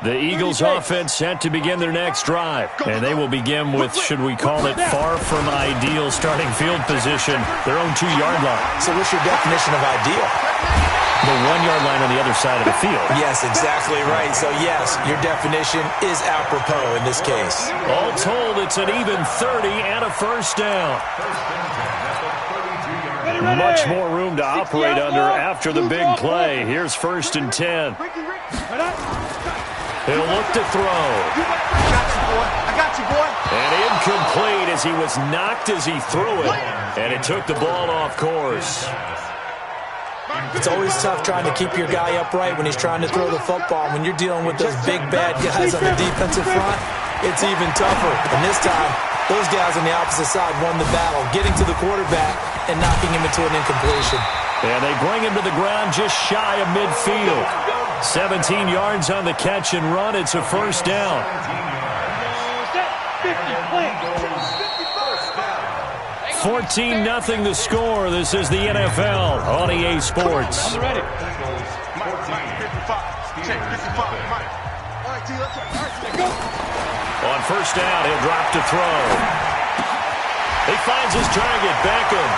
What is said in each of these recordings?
The Eagles offense set to begin their next drive. And they will begin with, should we call it, far from ideal starting field position, their own 2-yard line. So what's your definition of ideal? The 1-yard line on the other side of the field. Yes, exactly right. So, yes, your definition is apropos in this case. All told, it's an even 30 and a first down. Much more room to operate under after the big play. Here's 1st and 10. He'll look to throw. I got you, boy. And incomplete as he was knocked as he threw it. And it took the ball off course. It's always tough trying to keep your guy upright when he's trying to throw the football. When you're dealing with those big, bad guys on the defensive front, it's even tougher. And this time, those guys on the opposite side won the battle, getting to the quarterback and knocking him into an incompletion. And they bring him to the ground just shy of midfield. 17 yards on the catch and run. It's a first down. 14-0 the score. This is the NFL on EA Sports. On first down, he'll drop to throw. He finds his target, Beckham.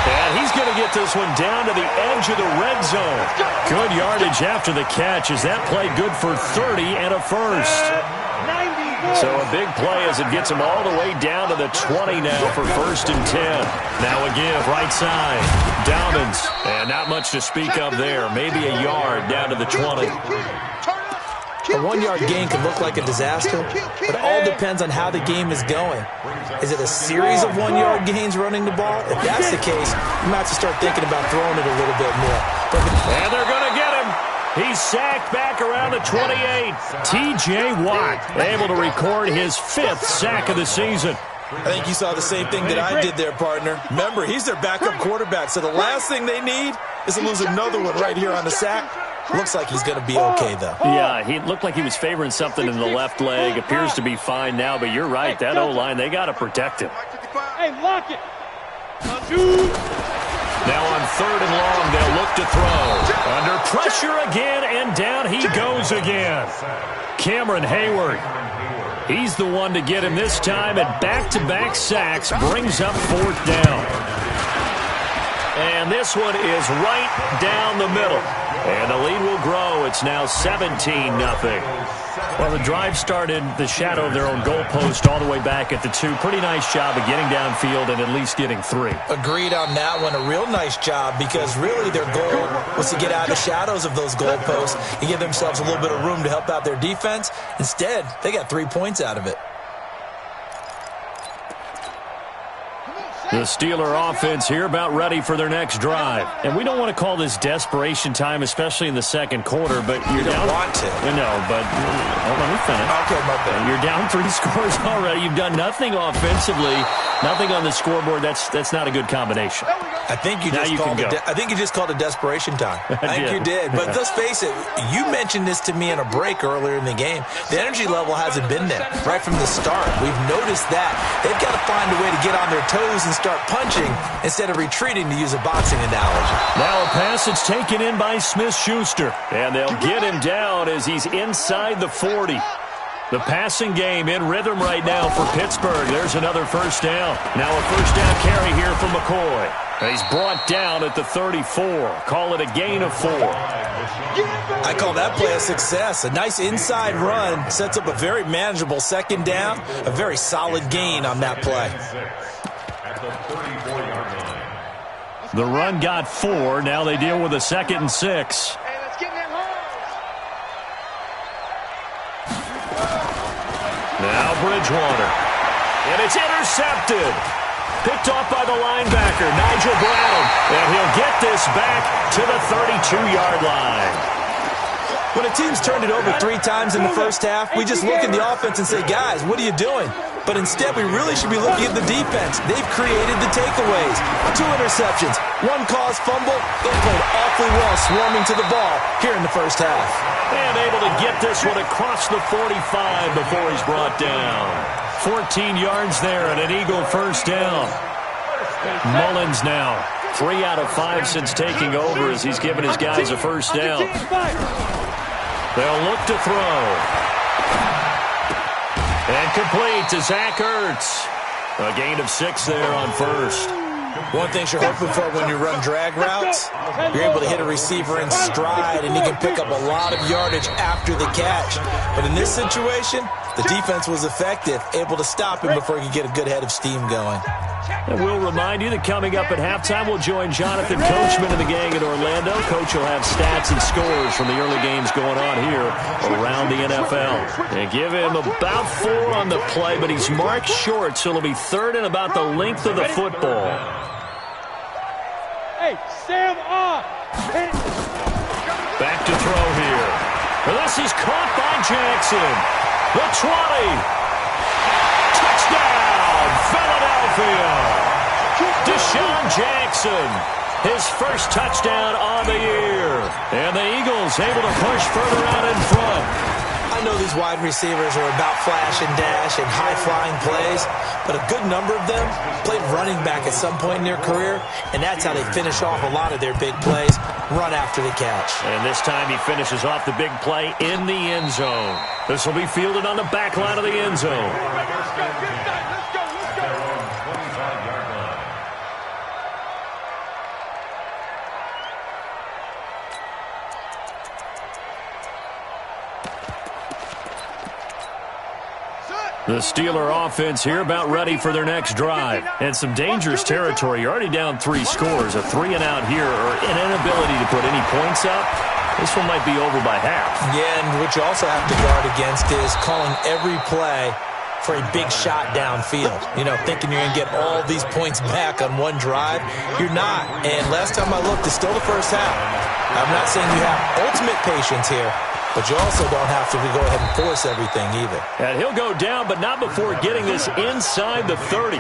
And he's going to get this one down to the edge of the red zone. Good yardage after the catch as that played good for 30 and a first. So a big play as it gets him all the way down to the 20 now for 1st and 10. Now a give, right side. Dobbins. And not much to speak of there. Maybe a yard down to the 20. A 1-yard gain can look like a disaster, but it all depends on how the game is going. Is it a series of 1-yard gains running the ball? If that's the case, you might have to start thinking about throwing it a little bit more. And they're going to get him. He's sacked back around the 28. T.J. Watt able to record his 5th sack of the season. I think you saw the same thing that I did there, partner. Remember, he's their backup quarterback, so the last thing they need is to lose another one right here on the sack. Looks like he's going to be okay, though. Yeah, he looked like he was favoring something in the left leg. Appears to be fine now, but you're right. That O-line, they got to protect him. Hey, lock it. Now on 3rd and long, they'll look to throw. Under pressure again, and down he goes again. Cameron Hayward. He's the one to get him this time, and back-to-back sacks brings up 4th down. And this one is right down the middle. And the lead will grow. It's now 17-0. Well, the drive started the shadow of their own goalpost all the way back at the 2. Pretty nice job of getting downfield and at least getting 3. Agreed on that one. A real nice job because really their goal was to get out of the shadows of those goalposts and give themselves a little bit of room to help out their defense. Instead, they got 3 points out of it. The Steeler offense here about ready for their next drive. And we don't want to call this desperation time, especially in the second quarter, but you're down. down. Want to. No, but let me finish. Okay, my bad. You're down 3 scores already. You've done nothing offensively, nothing on the scoreboard. That's not a good combination. I think you just called it desperation time. I think you did. But let's face it, you mentioned this to me in a break earlier in the game. The energy level hasn't been there right from the start. We've noticed that. They've got to find a way to get on their toes and start punching instead of retreating, to use a boxing analogy. Now a pass that's taken in by Smith-Schuster. And they'll get him down as he's inside the 40. The passing game in rhythm right now for Pittsburgh. There's another first down. Now a first down carry here for McCoy. And he's brought down at the 34. Call it a gain of 4. I call that play a success. A nice inside run sets up a very manageable 2nd down. A very solid gain on that play. The run got 4. Now they deal with a 2nd and 6. Now Bridgewater. And it's intercepted. Picked off by the linebacker, Nigel Bradham. And he'll get this back to the 32-yard line. When a team's turned it over 3 times in the first half, we just look at the offense and say, guys, what are you doing? But instead, we really should be looking at the defense. They've created the takeaways. 2 interceptions, 1 caused fumble. They played awfully well swarming to the ball here in the first half. And able to get this one across the 45 before he's brought down. 14 yards there and an Eagle first down. Mullins now. 3 out of 5 since taking over as he's given his guys a first down. They'll look to throw. And complete to Zach Ertz. A gain of 6 there on first. One thing you're hoping for when you run drag routes, you're able to hit a receiver in stride, and he can pick up a lot of yardage after the catch. But in this situation, the defense was effective, able to stop him before he could get a good head of steam going. And we'll remind you that coming up at halftime, we'll join Jonathan Coachman and the gang in Orlando. Coach will have stats and scores from the early games going on here around the NFL. And give him about 4 on the play, but he's marked short, so it'll be 3rd and about the length of the football. Hey, Sam off. Back to throw here. Well, this is caught by Jackson. The 20. Touchdown, Philadelphia. Deshaun Jackson, his first touchdown on the year. And the Eagles able to push further out in front. I know these wide receivers are about flash and dash and high-flying plays, but a good number of them played running back at some point in their career, and that's how they finish off a lot of their big plays, run after the catch. And this time he finishes off the big play in the end zone. This will be fielded on the back line of the end zone. The Steeler offense here about ready for their next drive. And some dangerous territory. You're already down 3 scores. A 3-and-out here or an inability to put any points up. This one might be over by half. Yeah, and what you also have to guard against is calling every play for a big shot downfield. You know, thinking you're going to get all these points back on one drive. You're not. And last time I looked, it's still the first half. I'm not saying you have ultimate patience here, but you also don't have to go ahead and force everything either. And he'll go down, but not before getting this inside the 30.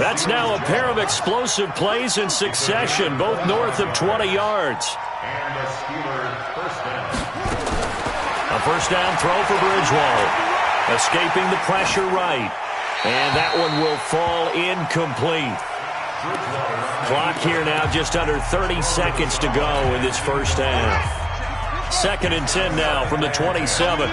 That's now a pair of explosive plays in succession, both north of 20 yards. A first down throw for Bridgewater. Escaping the pressure right. And that one will fall incomplete. Clock here now just under 30 seconds to go in this first half. 2nd and 10 now from the 27.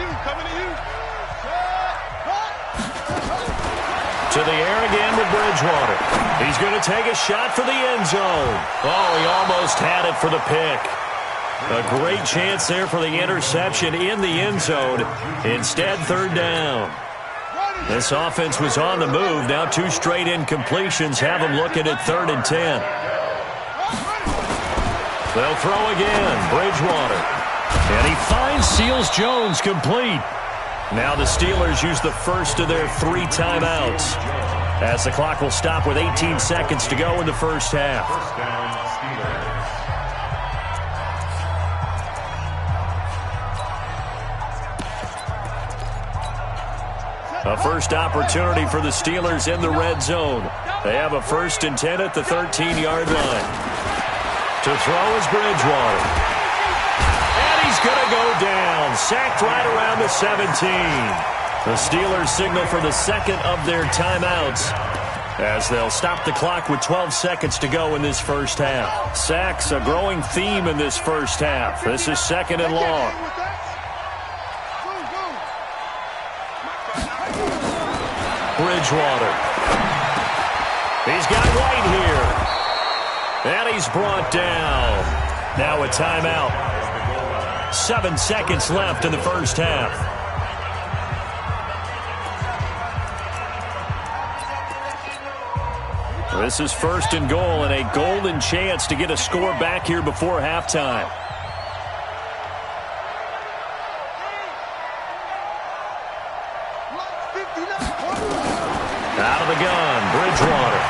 To the air again with Bridgewater. He's going to take a shot for the end zone. Oh, he almost had it for the pick. A great chance there for the interception in the end zone. Instead, 3rd down. This offense was on the move. Now 2 straight incompletions have them looking at 3rd and 10. They'll throw again. Bridgewater. And he finds Seals-Jones complete. Now the Steelers use the first of their 3 timeouts as the clock will stop with 18 seconds to go in the first half. A first opportunity for the Steelers in the red zone. They have a 1st and 10 at the 13-yard line. To throw is Bridgewater. He's going to go down. Sacked right around the 17. The Steelers signal for the 2nd of their timeouts as they'll stop the clock with 12 seconds to go in this first half. Sacks, a growing theme in this first half. This is 2nd and long. Bridgewater. He's got White here. And he's brought down. Now a timeout. 7 seconds left in the first half. This is 1st and goal and a golden chance to get a score back here before halftime. Out of the gun, Bridgewater.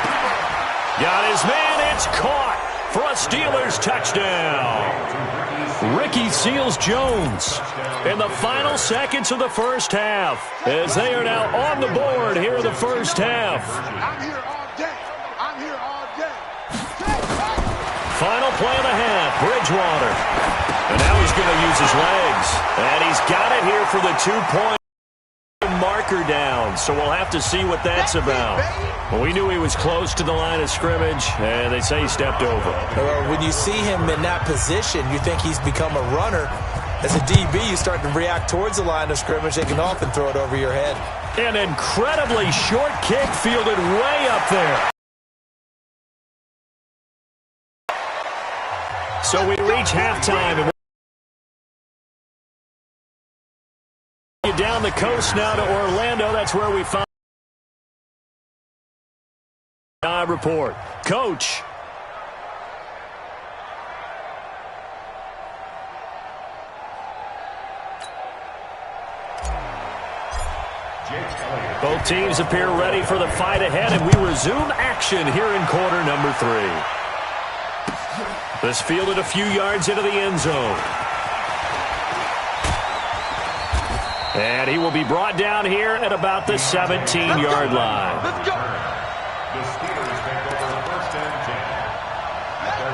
Got his man, it's caught for a Steelers touchdown. Ricky Seals-Jones in the final seconds of the first half as they are now on the board here in the first half. I'm here all day. I'm here all day. Final play of the half, Bridgewater. And now he's going to use his legs. And he's got it here for the 2-point marker down, so we'll have to see what that's about. Well, we knew he was close to the line of scrimmage, and they say he stepped over. When you see him in that position, you think he's become a runner. As a DB, you start to react towards the line of scrimmage. They can often throw it over your head. An incredibly short kick fielded way up there. So we reach halftime. And down the coast now to Orlando. That's where we find report. Coach. Both teams appear ready for the fight ahead, and we resume action here in quarter number 3. This fielded a few yards into the end zone. And he will be brought down here at about the 17-yard line. Let's go.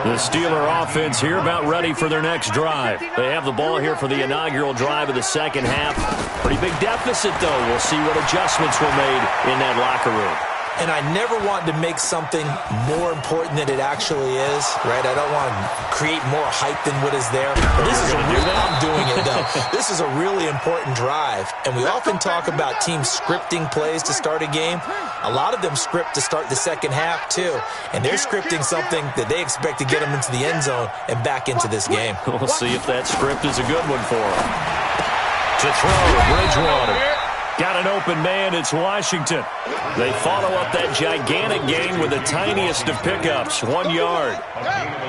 The Steeler offense here about ready for their next drive. They have the ball here for the inaugural drive of the second half. Pretty big deficit, though. We'll see what adjustments were made in that locker room. And I never want to make something more important than it actually is, right? I don't want to create more hype than what is there. But this is I'm doing it, though. This is a really important drive. And we often talk about teams scripting plays to start a game. A lot of them script to start the second half, too. And they're scripting something that they expect to get them into the end zone and back into this game. We'll see if that script is a good one for them. To throw, Bridgewater. Got an open man, it's Washington. They follow up that gigantic gain with the tiniest of pickups, 1 yard.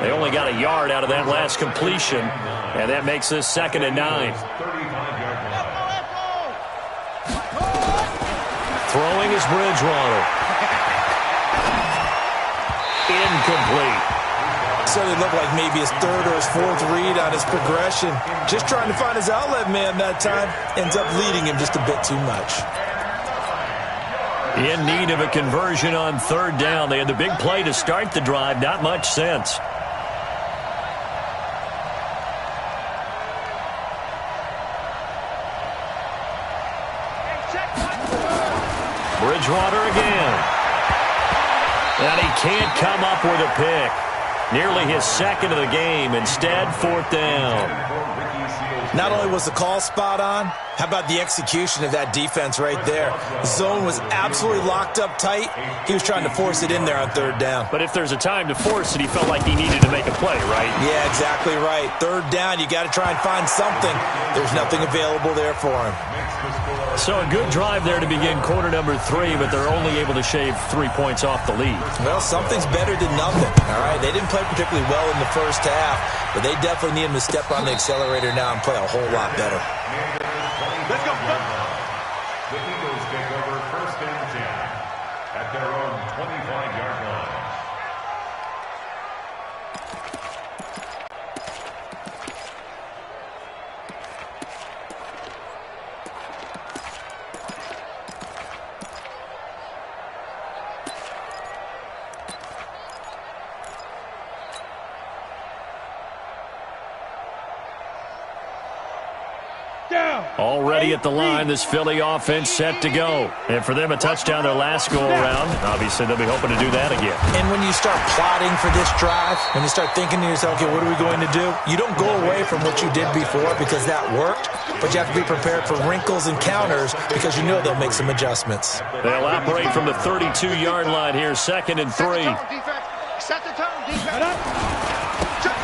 They only got a yard out of that last completion, and that makes this 2nd and 9. Throwing is Bridgewater. Incomplete. So it looked like maybe his 3rd or his 4th read on his progression. Just trying to find his outlet man that time. Ends up leading him just a bit too much. In need of a conversion on 3rd down. They had the big play to start the drive. Not much sense. Bridgewater again. And he can't come up with a pick. Nearly his 2nd of the game. Instead, 4th down. Not only was the call spot on, how about the execution of that defense right there? The zone was absolutely locked up tight. He was trying to force it in there on 3rd down. But if there's a time to force it, he felt like he needed to make a play, right? Yeah, exactly right. 3rd down, you got to try and find something. There's nothing available there for him. So a good drive there to begin quarter number 3, but they're only able to shave 3 points off the lead. Well, something's better than nothing, all right? They didn't play particularly well in the first half, but they definitely need him to step on the accelerator now and play a whole lot better. Let's go. The Eagles take over 1st and 10 at their own 25-yard line. Already at the line, this Philly offense set to go. And for them, a touchdown their last go-around. Obviously, they'll be hoping to do that again. And when you start plotting for this drive, when you start thinking to yourself, okay, what are we going to do? You don't go away from what you did before because that worked, but you have to be prepared for wrinkles and counters because you know they'll make some adjustments. They'll operate from the 32-yard line here, 2nd and 3. Set the tone, defense.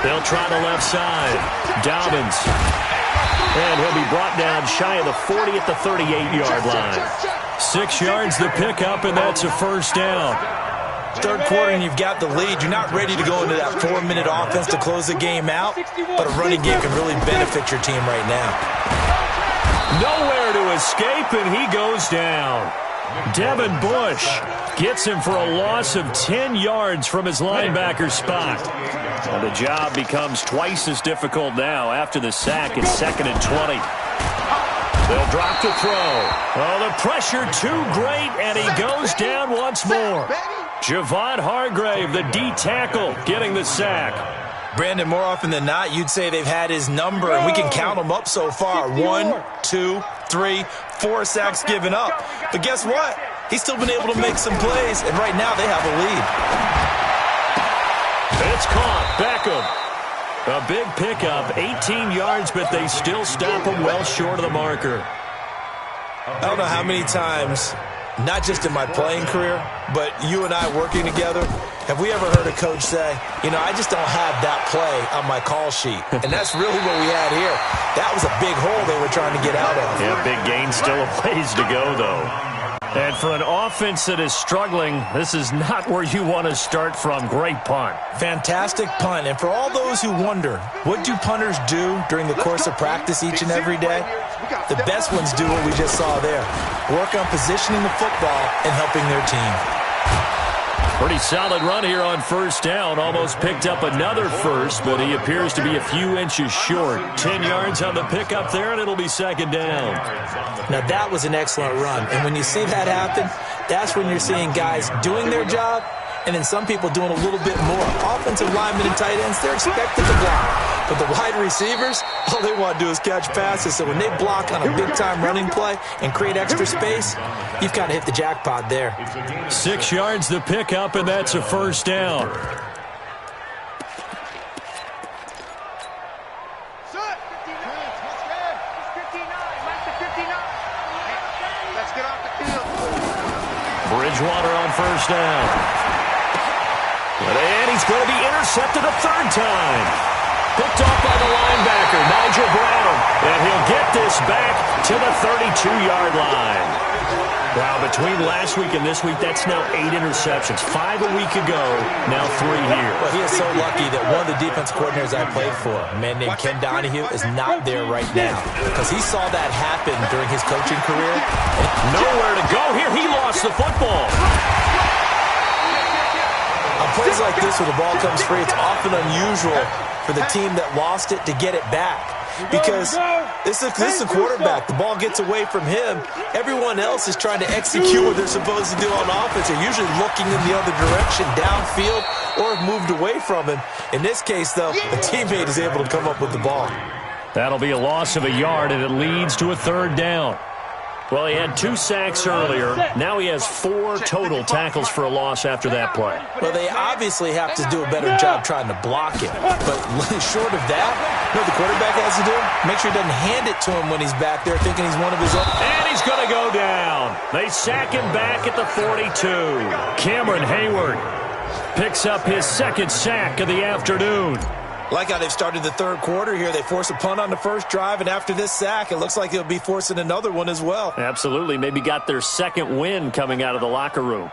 They'll try the left side. Dobbins. And he'll be brought down shy of the 40 at the 38-yard line. 6 yards the pickup, and that's a 1st down. 3rd quarter and you've got the lead. You're not ready to go into that 4-minute offense to close the game out, but a running game can really benefit your team right now. Nowhere to escape, and he goes down. Devin Bush gets him for a loss of 10 yards from his linebacker spot. And the job becomes twice as difficult now after the sack. It's 2nd and 20. They'll drop to throw. Oh, the pressure too great, and he goes down once more. Javon Hargrave, the D tackle, getting the sack. Brandon, more often than not, you'd say they've had his number, and we can count them up so far. 1, 2, 3, 4 sacks given up. But guess what? He's still been able to make some plays, and right now they have a lead. It's caught. Beckham. A big pickup. 18 yards, but they still stop him well short of the marker. I don't know how many times, not just in my playing career, but you and I working together, have we ever heard a coach say, you know, I just don't have that play on my call sheet. And that's really what we had here. That was a big hole they were trying to get out of. Yeah, big gain, still a ways to go, though. And for an offense that is struggling, this is not where you want to start from. Great punt. Fantastic punt. And for all those who wonder, what do punters do during the course of practice each and every day? The best ones do what we just saw there. Work on positioning the football and helping their team. Pretty solid run here on first down. Almost picked up another first, but he appears to be a few inches short. 10 yards on the pickup there, and it'll be second down. Now, that was an excellent run. And when you see that happen, that's when you're seeing guys doing their job, and then some people doing a little bit more. Offensive linemen and tight ends, they're expected to block. But the wide receivers, all they want to do is catch passes. So when they block on a big-time running play and create extra space, you've kind of hit the jackpot there. 6 yards the pickup, and that's a first down. Bridgewater on first down. And he's going to be intercepted a third time. Picked off by the linebacker, Nigel Brown. And he'll get this back to the 32-yard line. Wow, between last week and this week, that's now 8 interceptions. 5 a week ago, now 3 here. Well, he is so lucky that one of the defense coordinators I played for, a man named Ken Donahue, is not there right now. Because he saw that happen during his coaching career. Nowhere to go here. He lost the football. On plays like this where the ball comes free, it's often unusual for the team that lost it to get it back. Because this is a quarterback. The ball gets away from him. Everyone else is trying to execute what they're supposed to do on offense. They're usually looking in the other direction, downfield, or have moved away from him. In this case, though, the teammate is able to come up with the ball. That'll be a loss of a yard, and it leads to a third down. Well, he had 2 sacks earlier. Now he has 4 total tackles for a loss after that play. Well, they obviously have to do a better job trying to block him. But short of that, you know what the quarterback has to do? Make sure he doesn't hand it to him when he's back there thinking he's one of his own. And he's going to go down. They sack him back at the 42. Cameron Hayward picks up his 2nd sack of the afternoon. Like how they've started the third quarter here. They force a punt on the first drive, and after this sack, it looks like they'll be forcing another one as well. Absolutely. Maybe got their 2nd win coming out of the locker room.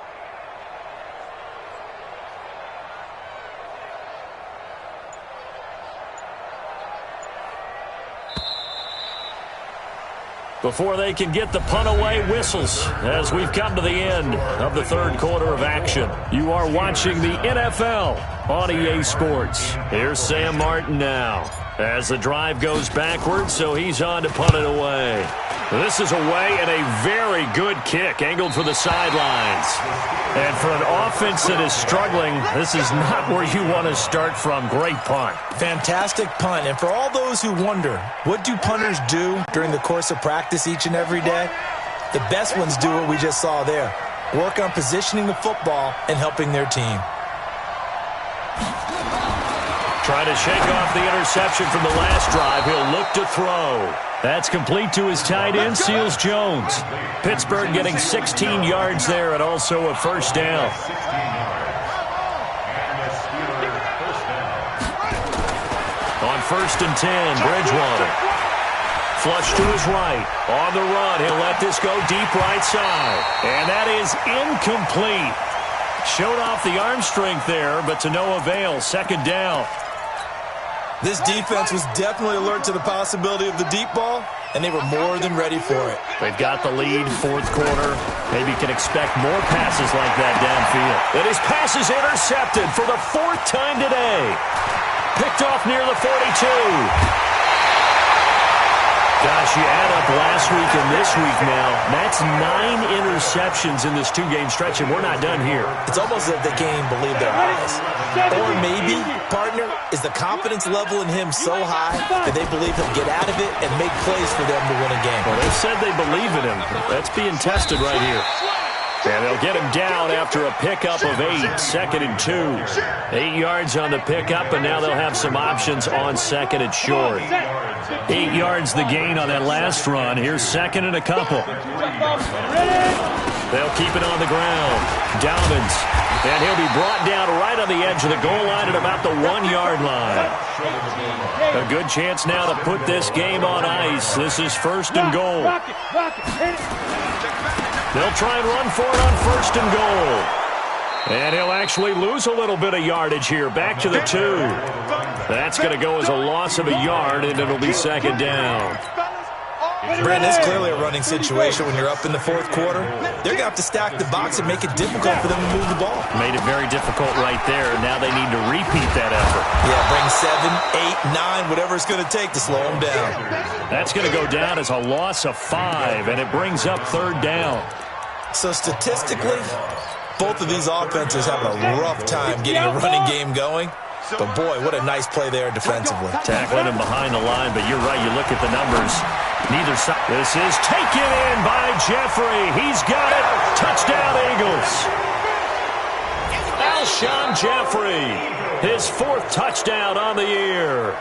Before they can get the punt away, whistles as we've come to the end of the third quarter of action. You are watching the NFL on EA Sports. Here's Sam Martin now as the drive goes backwards, so he's on to punt it away. This is away and a very good kick angled for the sidelines. And for an offense that is struggling, this is not where you want to start from. Great punt. Fantastic punt. And for all those who wonder, what do punters do during the course of practice each and every day? The best ones do what we just saw there. Work on positioning the football and helping their team. Trying to shake off the interception from the last drive. He'll look to throw. That's complete to his tight end, Seals Jones. Pittsburgh getting 16 yards there and also a first down. On 1st and 10, Bridgewater. Flush to his right. On the run, he'll let this go deep right side. And that is incomplete. Showed off the arm strength there, but to no avail. Second down. This defense was definitely alert to the possibility of the deep ball, and they were more than ready for it. They've got the lead, 4th quarter. Maybe can expect more passes like that downfield. And his pass is intercepted for the 4th time today. Picked off near the 42. Gosh, you add up last week and this week now, that's 9 interceptions in this 2-game stretch, and we're not done here. It's almost as if they can't even believe their eyes. Or maybe, partner, is the confidence level in him so high that they believe he'll get out of it and make plays for them to win a game. Well, they said they believe in him. That's being tested right here. And they'll get him down after a pickup of 8, 2nd and 2. 8 yards on the pickup, and now they'll have some options on 2nd and short. 8 yards the gain on that last run. Here's 2nd and a couple. They'll keep it on the ground. Dobbins. And he'll be brought down right on the edge of the goal line at about the 1-yard line. A good chance now to put this game on ice. This is 1st and goal. They'll try and run for it on 1st and goal. And he'll actually lose a little bit of yardage here. Back to the 2. That's going to go as a loss of a yard, and it'll be 2nd down. Brandon, it's clearly a running situation when you're up in the 4th quarter. They're going to have to stack the box and make it difficult for them to move the ball. Made it very difficult right there. Now they need to repeat that effort. Yeah, bring 7, 8, 9, whatever it's going to take to slow them down. That's going to go down as a loss of 5, and it brings up 3rd down. So statistically, both of these offenses have a rough time getting a running game going. But, boy, what a nice play there defensively. Tackling him behind the line, but you're right. You look at the numbers. Neither side. This is taken in by Jeffrey. He's got it. Touchdown, Eagles. Alshon Jeffrey, his 4th touchdown on the year.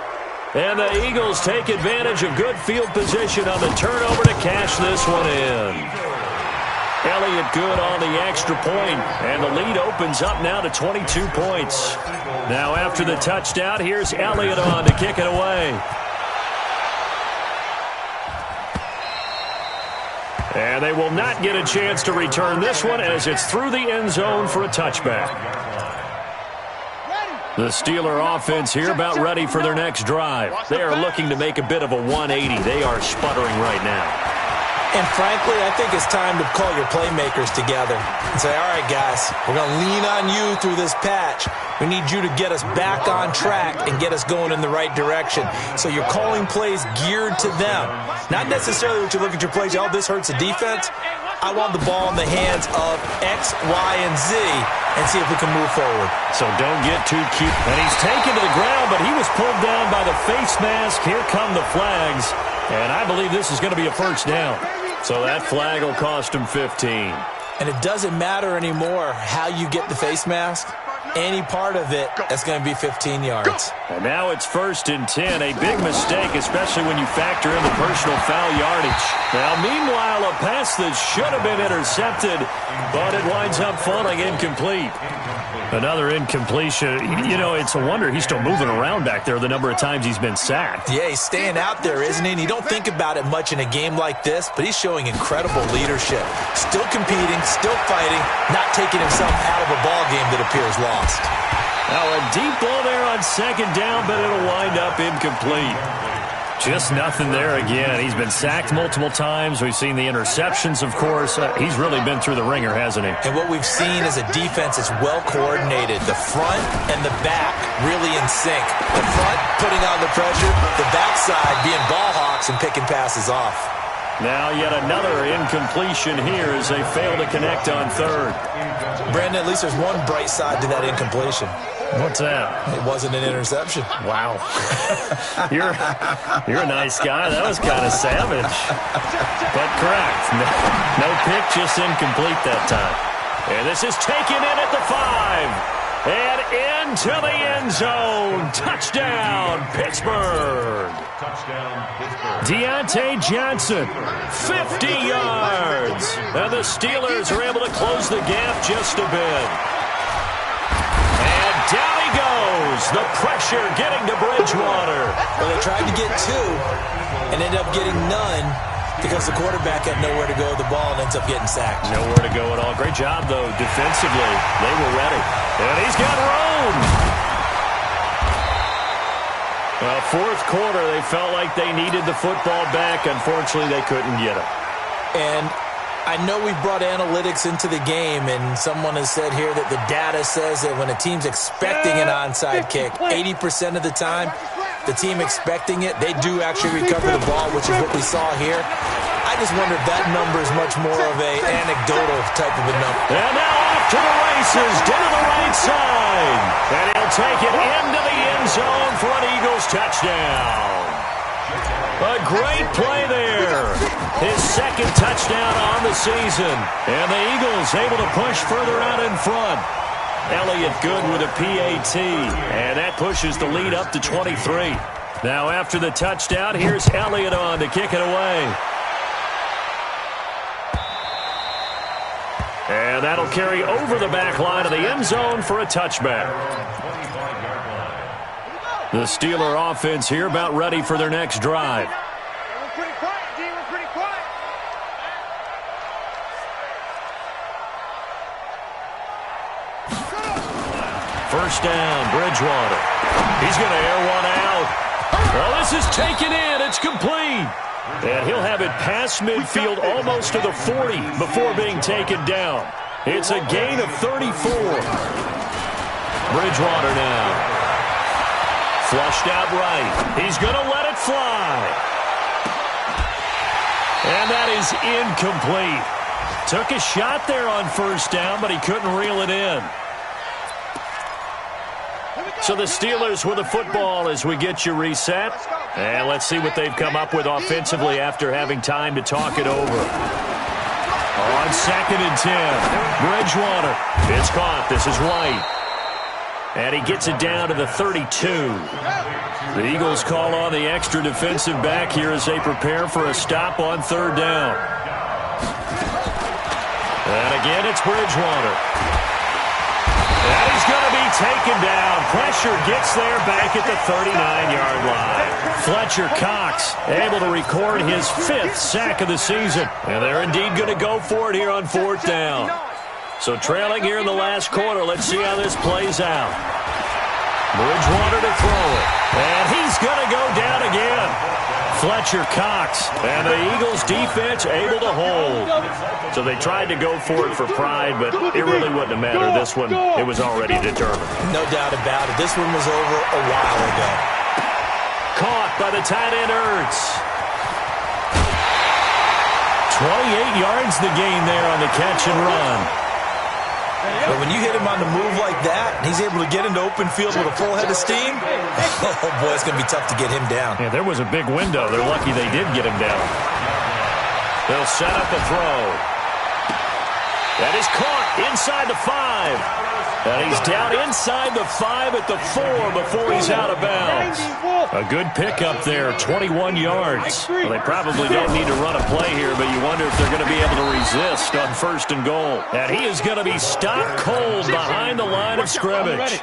And the Eagles take advantage of good field position on the turnover to cash this one in. Elliott good on the extra point, and the lead opens up now to 22 points. Now after the touchdown, here's Elliott on to kick it away. And they will not get a chance to return this one as it's through the end zone for a touchback. The Steeler offense here about ready for their next drive. They are looking to make a bit of a 180. They are sputtering right now. And frankly, I think it's time to call your playmakers together and say, all right, guys, we're going to lean on you through this patch. We need you to get us back on track and get us going in the right direction. So you're calling plays geared to them. Not necessarily what you look at your plays, oh, this hurts the defense. I want the ball in the hands of X, Y, and Z and see if we can move forward. So don't get too cute. And he's taken to the ground, but he was pulled down by the face mask. Here come the flags. And I believe this is going to be a 1st down. So that flag will cost him 15. And it doesn't matter anymore how you get the face mask. Any part of it, that's going to be 15 yards. And now it's 1st and 10. A big mistake, especially when you factor in the personal foul yardage. Now, meanwhile, a pass that should have been intercepted, but it winds up falling incomplete. Another incompletion. You know, it's a wonder he's still moving around back there the number of times he's been sacked. Yeah, he's staying out there, isn't he? And you don't think about it much in a game like this, but he's showing incredible leadership. Still competing, still fighting, not taking himself out of a ball game that appears lost. Now a deep ball there on 2nd down, but it'll wind up incomplete. Just nothing there again. He's been sacked multiple times. We've seen the interceptions, of course. He's really been through the ringer, hasn't he? And what we've seen is a defense that's well coordinated. The front and the back really in sync. The front putting on the pressure, the backside being ball hawks and picking passes off. Now yet another incompletion here as they fail to connect on 3rd. Brandon, at least there's one bright side to that incompletion. What's that? It wasn't an interception. Wow. You're a nice guy. That was kind of savage. But correct. No pick, just incomplete that time. And this is taken in at the 5. And into the end zone. Touchdown, Pittsburgh. Touchdown, Pittsburgh. Deontay Johnson, 50 yards. And the Steelers are able to close the gap just a bit. And down he goes. The pressure getting to Bridgewater. Well, they tried to get 2 and ended up getting none because the quarterback had nowhere to go with the ball and ends up getting sacked. Nowhere to go at all. Great job, though, defensively. They were ready. And he's got room. Well, 4th quarter, they felt like they needed the football back. Unfortunately, they couldn't get it. And I know we brought analytics into the game, and someone has said here that the data says that when a team's expecting an onside kick, 80% of the time, the team expecting it, they do actually recover the ball, which is what we saw here. I just wonder if that number is much more of an anecdotal type of a number. And now off to the races, down the right side. And he'll take it into the end zone for an Eagles touchdown. A great play there. His second touchdown on the season. And the Eagles able to push further out in front. Elliott good with a PAT. And that pushes the lead up to 23. Now after the touchdown, here's Elliott on to kick it away. And that'll carry over the back line of the end zone for a touchback. The Steeler offense here about ready for their next drive. We're pretty quiet, D. We're pretty quiet. First down, Bridgewater. He's going to air one out. Well, this is taken in. It's complete. And he'll have it past midfield almost to the 40 before being taken down. It's a gain of 34. Bridgewater now. Flushed out right. He's going to let it fly. And that is incomplete. Took a shot there on first down, but he couldn't reel it in. So the Steelers with the football as we get you reset. And let's see what they've come up with offensively after having time to talk it over. On 2nd and 10, Bridgewater. It's caught. This is White. And he gets it down to the 32. The Eagles call on the extra defensive back here as they prepare for a stop on 3rd down. And again, it's Bridgewater. And he's going to be taken down. Pressure gets there back at the 39-yard line. Fletcher Cox able to record his 5th sack of the season. And they're indeed going to go for it here on 4th down. So trailing here in the last quarter, let's see how this plays out. Bridgewater to throw it. And he's going to go down again. Fletcher Cox. And the Eagles defense able to hold. So they tried to go for it for pride, but it really wouldn't have mattered. This one, it was already determined. No doubt about it. This one was over a while ago. Caught by the tight end Ertz. 28 yards the gain there on the catch and run. But when you hit him on the move like that, and he's able to get into open field with a full head of steam, oh boy, it's going to be tough to get him down. Yeah, there was a big window. They're lucky they did get him down. They'll set up a throw. That is caught inside the 5. And he's down inside the 5 at the 4 before he's out of bounds. A good pickup there, 21 yards. Well, they probably don't need to run a play here, but you wonder if they're going to be able to resist on 1st and goal. And he is going to be stopped cold behind the line of scrimmage.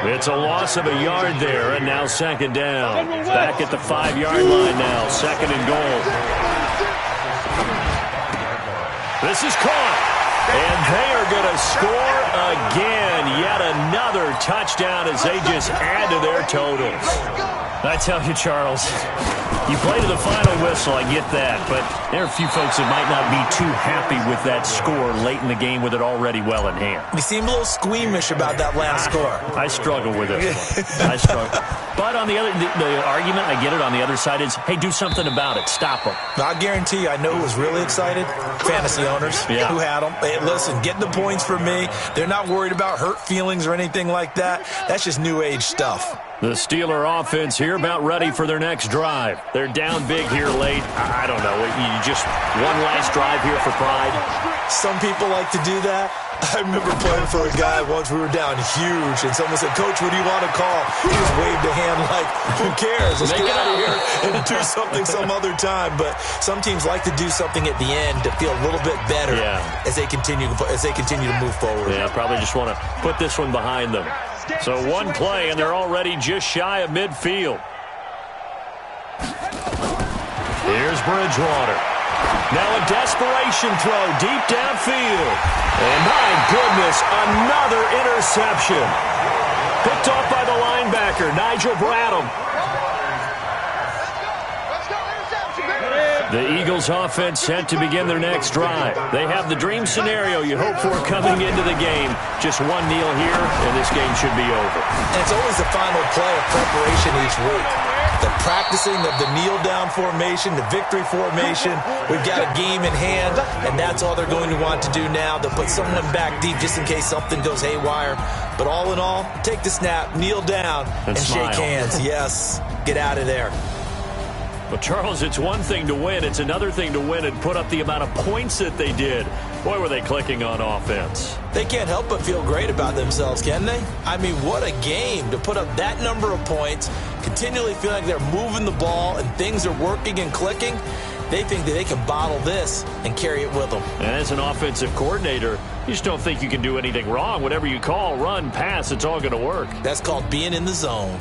It's a loss of a yard there, and now 2nd down. Back at the 5-yard line now, 2nd and goal. This is caught. And they are going to score again. Yet another touchdown as they just add to their totals. I tell you, Charles, you play to the final whistle, I get that. But there are a few folks that might not be too happy with that score late in the game with it already well in hand. You seem a little squeamish about that last score. I struggle with it. I struggle. But on the other, the argument, I get it, on the other side is, hey, do something about it. Stop them. I guarantee you, I know who was really excited. Fantasy owners who had them. Hey, listen, get the points for me. They're not worried about hurt feelings or anything like that. That's just new age stuff. The Steeler offense here about ready for their next drive. They're down big here late. I don't know. You just one last drive here for pride. Some people like to do that. I remember playing for a guy once. We were down huge, and someone said, "Coach, what do you want to call?" He just waved a hand like, "Who cares? Let's get out of here and do something some other time." But some teams like to do something at the end to feel a little bit better as they continue to move forward. Yeah, probably just want to put this one behind them. So one play, and they're already just shy of midfield. Here's Bridgewater. Now a desperation throw deep downfield. And my goodness, another interception. Picked off by the linebacker, Nigel Bradham. The Eagles offense set to begin their next drive. They have the dream scenario you hope for coming into the game. Just one kneel here, and this game should be over. And it's always the final play of preparation each week. The practicing of the kneel-down formation, the victory formation. We've got a game in hand, and that's all they're going to want to do now. They'll put someone back deep just in case something goes haywire. But all in all, take the snap, kneel down, and shake hands. Yes, get out of there. Well, Charles, it's one thing to win. It's another thing to win and put up the amount of points that they did. Boy, were they clicking on offense. They can't help but feel great about themselves, can they? I mean, what a game to put up that number of points, continually feeling like they're moving the ball and things are working and clicking. They think that they can bottle this and carry it with them. And as an offensive coordinator, you just don't think you can do anything wrong. Whatever you call, run, pass, it's all going to work. That's called being in the zone.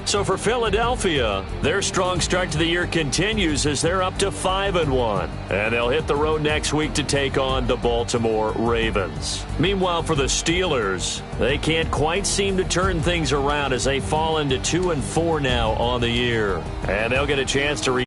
So for Philadelphia, their strong start to the year continues as they're up to 5-1. And they'll hit the road next week to take on the Baltimore Ravens. Meanwhile, for the Steelers, they can't quite seem to turn things around as they fall into 2-4 now on the year. And they'll get a chance to